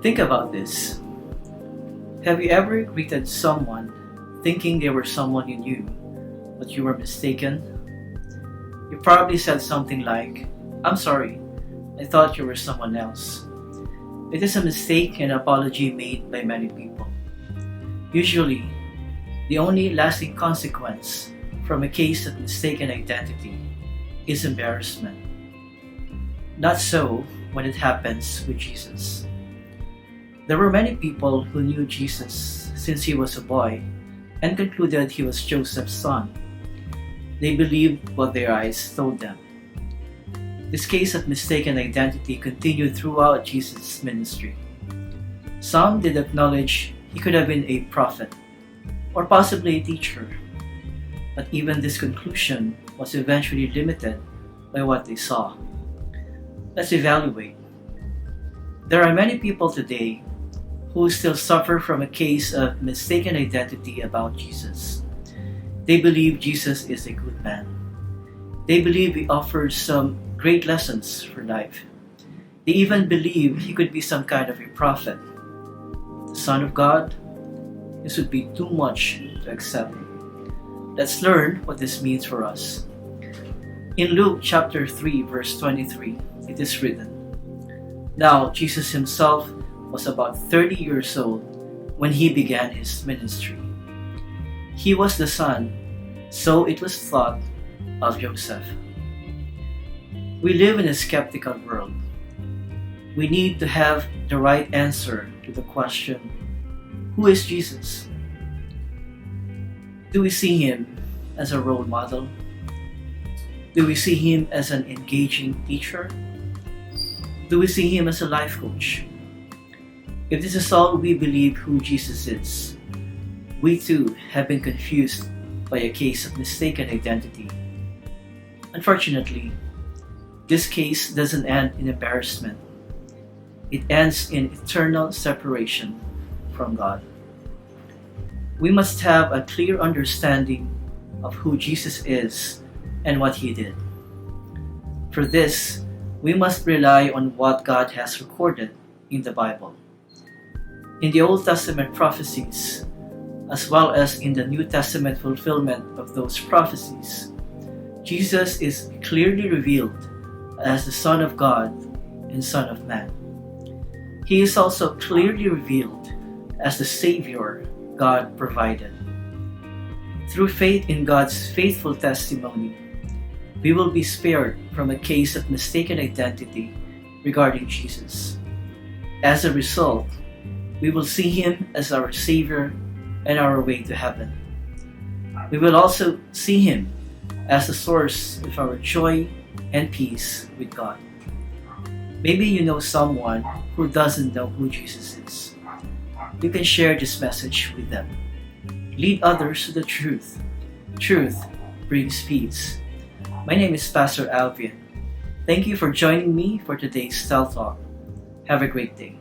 Think about this. Have you ever greeted someone thinking they were someone you knew, but you were mistaken? You probably said something like, "I'm sorry, I thought you were someone else." It is a mistake and apology made by many people. Usually, the only lasting consequence from a case of mistaken identity is embarrassment. Not so when it happens with Jesus. There were many people who knew Jesus since he was a boy and concluded he was Joseph's son. They believed what their eyes told them. This case of mistaken identity continued throughout Jesus' ministry. Some did acknowledge he could have been a prophet or possibly a teacher, but even this conclusion was eventually limited by what they saw. Let's evaluate. There are many people today who still suffer from a case of mistaken identity about Jesus. They believe Jesus is a good man. They believe he offers some great lessons for life. They even believe he could be some kind of a prophet, the Son of God. This would be too much to accept. Let's learn what this means for us. In Luke chapter 3 verse 23, it is written, "Now Jesus himself was about 30 years old when he began his ministry. He was the son, so it was thought, of Joseph." We live in a skeptical world. We need to have the right answer to the question, who is Jesus? Do we see him as a role model? Do we see him as an engaging teacher? Do we see him as a life coach? If this is all we believe who Jesus is, we too have been confused by a case of mistaken identity. Unfortunately, this case doesn't end in embarrassment. It ends in eternal separation from God. We must have a clear understanding of who Jesus is and what he did. For this, we must rely on what God has recorded in the Bible. In the Old Testament prophecies, as well as in the New Testament fulfillment of those prophecies, Jesus is clearly revealed as the Son of God and Son of Man. He is also clearly revealed as the Savior God provided. Through faith in God's faithful testimony, we will be spared from a case of mistaken identity regarding Jesus. As a result, we will see him as our Savior and our way to heaven. We will also see him as the source of our joy and peace with God. Maybe you know someone who doesn't know who Jesus is. You can share this message with them. Lead others to the truth. Truth brings peace. My name is Pastor Alvien. Thank you for joining me for today's Style Talk. Have a great day.